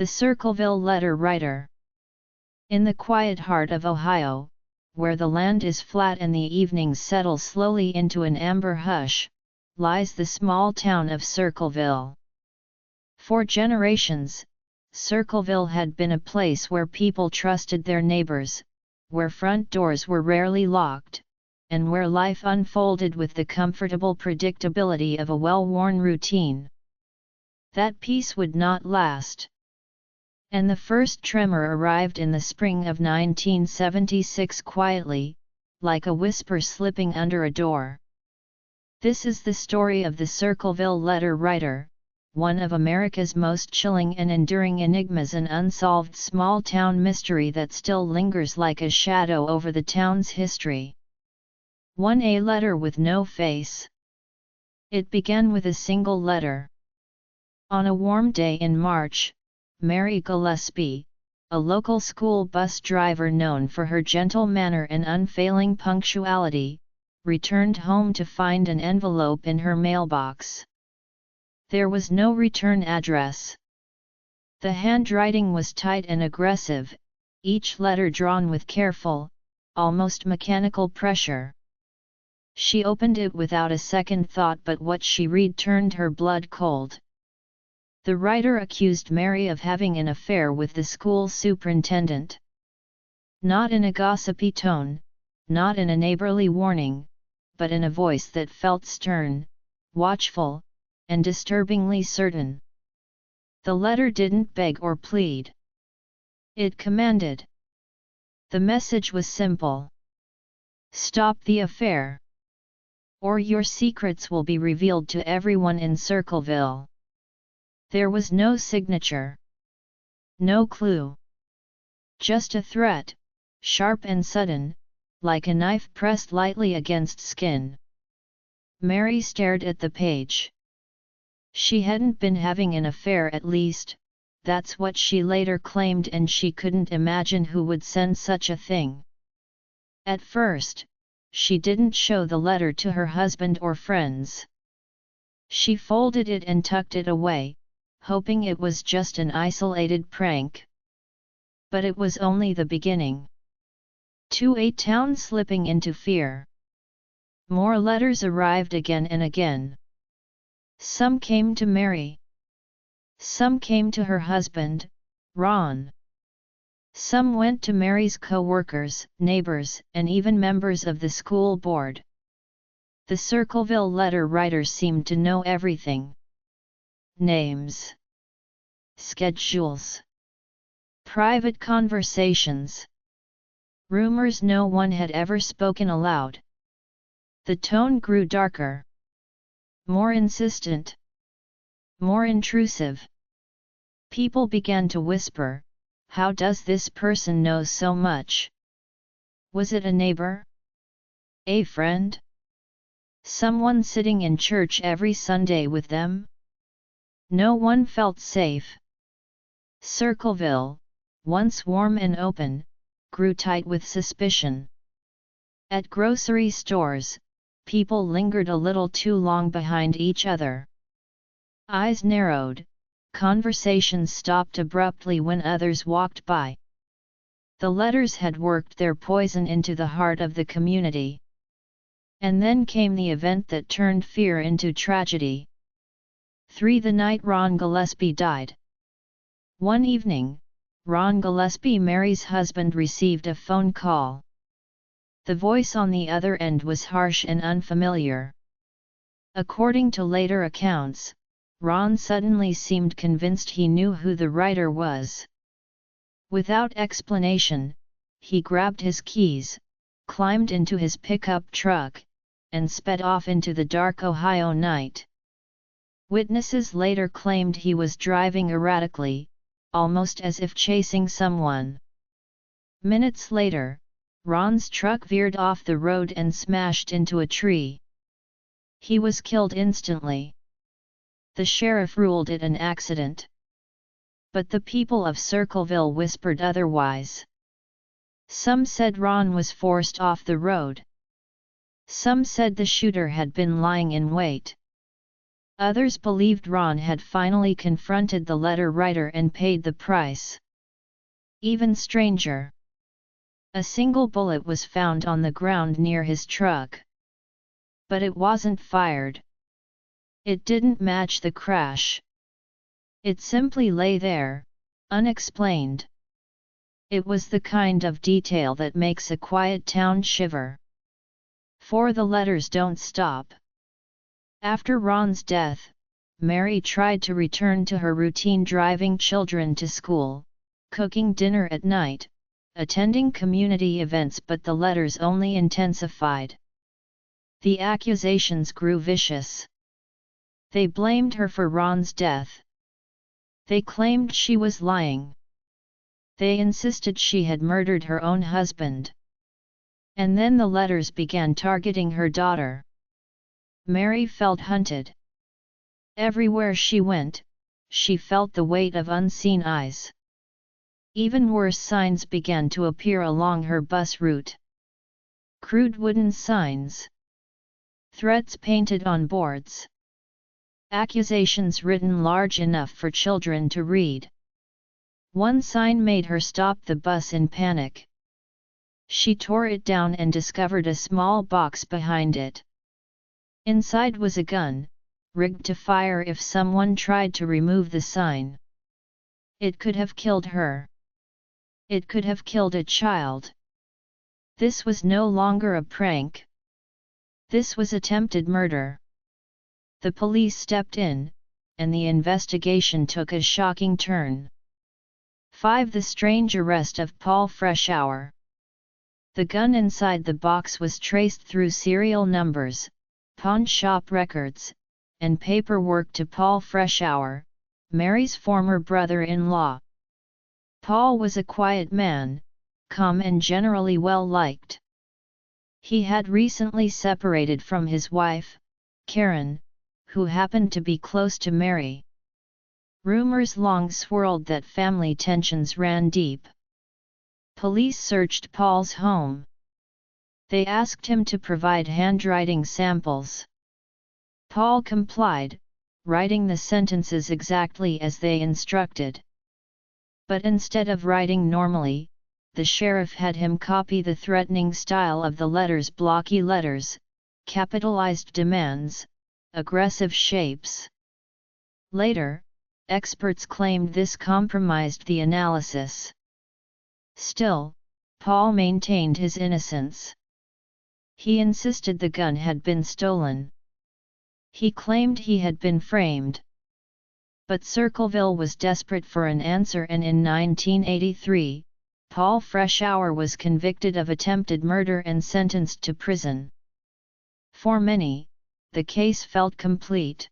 The Circleville Letter Writer. In the quiet heart of Ohio, where the land is flat and the evenings settle slowly into an amber hush, lies the small town of Circleville. For generations, Circleville had been a place where people trusted their neighbors, where front doors were rarely locked, and where life unfolded with the comfortable predictability of a well-worn routine. That peace would not last. And the first tremor arrived in the spring of 1976 quietly, like a whisper slipping under a door. This is the story of the Circleville Letter Writer, one of America's most chilling and enduring enigmas, an unsolved small-town mystery that still lingers like a shadow over the town's history. A letter with no face. It began with a single letter. On a warm day in March, Mary Gillispie, a local school bus driver known for her gentle manner and unfailing punctuality, returned home to find an envelope in her mailbox. There was no return address. The handwriting was tight and aggressive, each letter drawn with careful, almost mechanical pressure. She opened it without a second thought, but what she read turned her blood cold. The writer accused Mary of having an affair with the school superintendent. Not in a gossipy tone, not in a neighborly warning, but in a voice that felt stern, watchful, and disturbingly certain. The letter didn't beg or plead. It commanded. The message was simple. Stop the affair, or your secrets will be revealed to everyone in Circleville. There was no signature. No clue. Just a threat, sharp and sudden, like a knife pressed lightly against skin. Mary stared at the page. She hadn't been having an affair, at least, that's what she later claimed, and she couldn't imagine who would send such a thing. At first, she didn't show the letter to her husband or friends. She folded it and tucked it away, hoping it was just an isolated prank. But it was only the beginning. To a town slipping into fear. More letters arrived again and again. Some came to Mary. Some came to her husband, Ron. Some went to Mary's co-workers, neighbors, and even members of the school board. The Circleville Letter Writer seemed to know everything. Names, schedules, private conversations, rumors no one had ever spoken aloud. The tone grew darker, more insistent, more intrusive. People began to whisper, "How does this person know so much? Was it a neighbor? A friend? Someone sitting in church every Sunday with them?" No one felt safe. Circleville, once warm and open, grew tight with suspicion. At grocery stores, people lingered a little too long behind each other. Eyes narrowed, conversations stopped abruptly when others walked by. The letters had worked their poison into the heart of the community. And then came the event that turned fear into tragedy. The night Ron Gillispie died. One evening, Ron Gillispie, Mary's husband, received a phone call. The voice on the other end was harsh and unfamiliar. According to later accounts, Ron suddenly seemed convinced he knew who the writer was. Without explanation, he grabbed his keys, climbed into his pickup truck, and sped off into the dark Ohio night. Witnesses later claimed he was driving erratically, almost as if chasing someone. Minutes later, Ron's truck veered off the road and smashed into a tree. He was killed instantly. The sheriff ruled it an accident. But the people of Circleville whispered otherwise. Some said Ron was forced off the road. Some said the shooter had been lying in wait. Others believed Ron had finally confronted the letter writer and paid the price. Even stranger. A single bullet was found on the ground near his truck. But it wasn't fired. It didn't match the crash. It simply lay there, unexplained. It was the kind of detail that makes a quiet town shiver. For the letters don't stop. After Ron's death, Mary tried to return to her routine, driving children to school, cooking dinner at night, attending community events, but the letters only intensified. The accusations grew vicious. They blamed her for Ron's death. They claimed she was lying. They insisted she had murdered her own husband. And then the letters began targeting her daughter. Mary felt hunted. Everywhere she went, she felt the weight of unseen eyes. Even worse signs began to appear along her bus route. Crude wooden signs. Threats painted on boards. Accusations written large enough for children to read. One sign made her stop the bus in panic. She tore it down and discovered a small box behind it. Inside was a gun, rigged to fire if someone tried to remove the sign. It could have killed her. It could have killed a child. This was no longer a prank. This was attempted murder. The police stepped in, and the investigation took a shocking turn. 5. The strange arrest of Paul Freshour. The gun inside the box was traced through serial numbers, pawn shop records, and paperwork to Paul Freshour, Mary's former brother-in-law. Paul was a quiet man, calm and generally well-liked. He had recently separated from his wife, Karen, who happened to be close to Mary. Rumors long swirled that family tensions ran deep. Police searched Paul's home. They asked him to provide handwriting samples. Paul complied, writing the sentences exactly as they instructed. But instead of writing normally, the sheriff had him copy the threatening style of the letters: blocky letters, capitalized demands, aggressive shapes. Later, experts claimed this compromised the analysis. Still, Paul maintained his innocence. He insisted the gun had been stolen. He claimed he had been framed. But Circleville was desperate for an answer, and in 1983, Paul Freshour was convicted of attempted murder and sentenced to prison. For many, the case felt complete.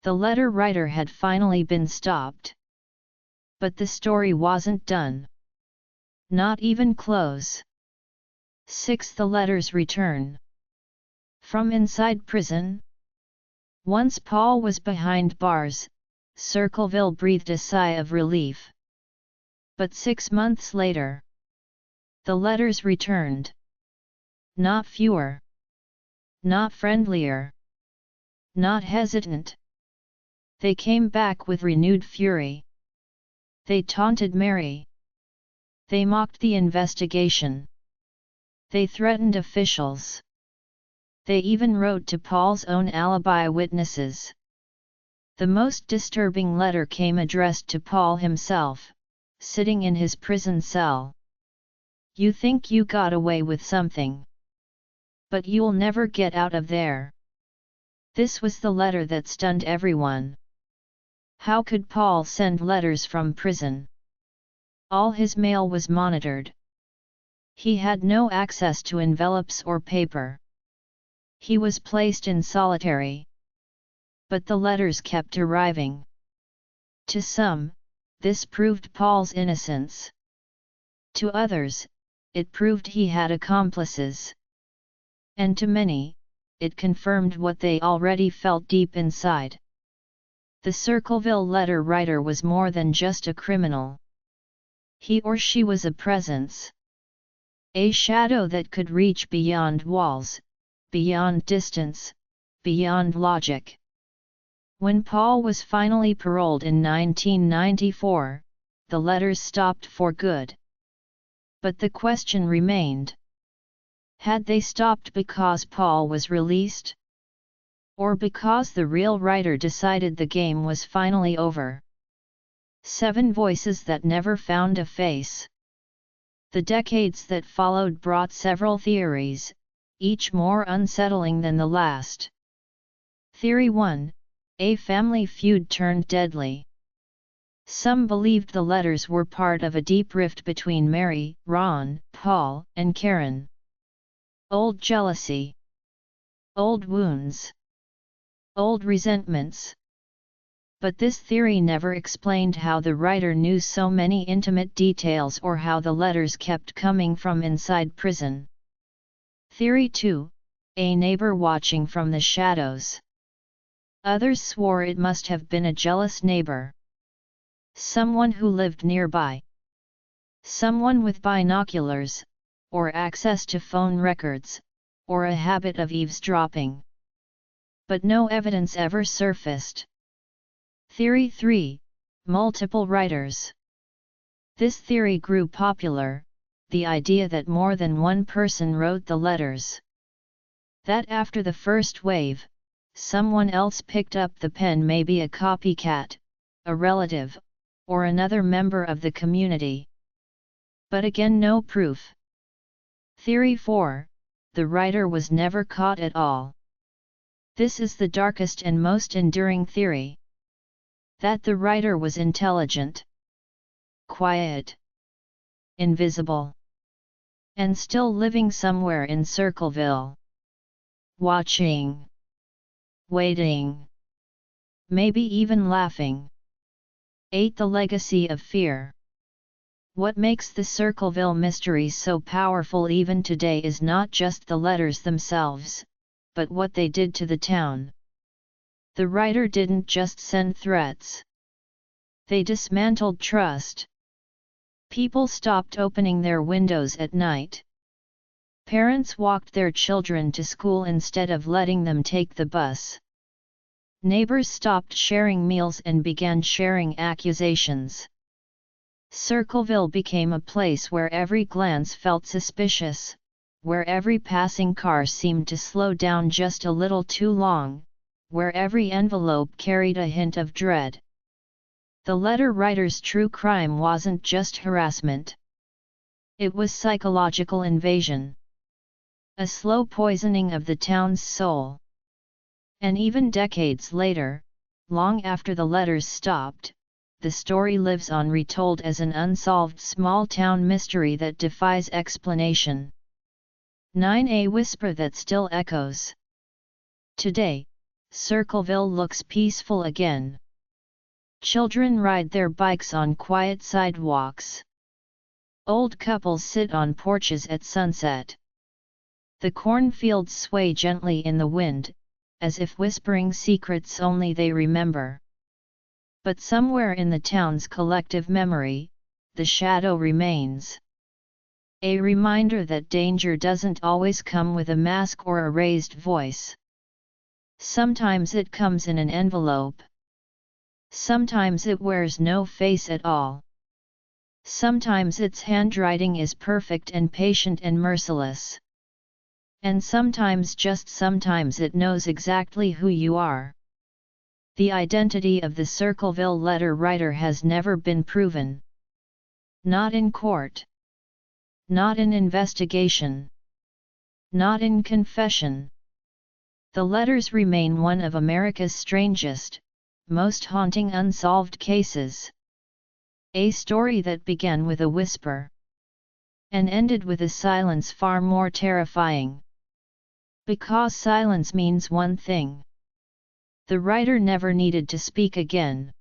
The letter writer had finally been stopped. But the story wasn't done. Not even close. 6. The letter's return. From inside prison. Once Paul was behind bars, Circleville breathed a sigh of relief. But 6 months later, the letters returned. Not fewer. Not friendlier. Not hesitant. They came back with renewed fury. They taunted Mary. They mocked the investigation. They threatened officials. They even wrote to Paul's own alibi witnesses. The most disturbing letter came addressed to Paul himself, sitting in his prison cell. You think you got away with something. But you'll never get out of there. This was the letter that stunned everyone. How could Paul send letters from prison? All his mail was monitored. He had no access to envelopes or paper. He was placed in solitary. But the letters kept arriving. To some, this proved Paul's innocence. To others, it proved he had accomplices. And to many, it confirmed what they already felt deep inside. The Circleville letter writer was more than just a criminal. He or she was a presence. A shadow that could reach beyond walls, beyond distance, beyond logic. When Paul was finally paroled in 1994, the letters stopped for good. But the question remained. Had they stopped because Paul was released? Or because the real writer decided the game was finally over? 7 voices that never found a face. The decades that followed brought several theories, each more unsettling than the last. Theory 1. A family feud turned deadly. Some believed the letters were part of a deep rift between Mary, Ron, Paul, and Karen. Old jealousy. Old wounds. Old resentments. But this theory never explained how the writer knew so many intimate details or how the letters kept coming from inside prison. Theory 2. A neighbor watching from the shadows. Others swore it must have been a jealous neighbor. Someone who lived nearby. Someone with binoculars, or access to phone records, or a habit of eavesdropping. But no evidence ever surfaced. Theory 3. Multiple writers. This theory grew popular, the idea that more than one person wrote the letters. That after the first wave, someone else picked up the pen, maybe a copycat, a relative, or another member of the community. But again, no proof. Theory 4. The writer was never caught at all. This is the darkest and most enduring theory. That the writer was intelligent, quiet, invisible, and still living somewhere in Circleville. Watching, waiting, maybe even laughing. 8. The legacy of fear. What makes the Circleville mysteries so powerful even today is not just the letters themselves, but what they did to the town. The writer didn't just send threats. They dismantled trust. People stopped opening their windows at night. Parents walked their children to school instead of letting them take the bus. Neighbors stopped sharing meals and began sharing accusations. Circleville became a place where every glance felt suspicious, where every passing car seemed to slow down just a little too long, where every envelope carried a hint of dread. The letter writer's true crime wasn't just harassment. It was psychological invasion. A slow poisoning of the town's soul. And even decades later, long after the letters stopped, the story lives on, retold as an unsolved small-town mystery that defies explanation. 9. A whisper that still echoes. Today, Circleville looks peaceful again. Children ride their bikes on quiet sidewalks. Old couples sit on porches at sunset. The cornfields sway gently in the wind, as if whispering secrets only they remember. But somewhere in the town's collective memory, the shadow remains. A reminder that danger doesn't always come with a mask or a raised voice. Sometimes it comes in an envelope. Sometimes it wears no face at all. Sometimes its handwriting is perfect and patient and merciless. And sometimes, just sometimes, it knows exactly who you are. The identity of the Circleville letter writer has never been proven. Not in court. Not in investigation. Not in confession. The letters remain one of America's strangest, most haunting unsolved cases. A story that began with a whisper and ended with a silence far more terrifying. Because silence means one thing. The writer never needed to speak again.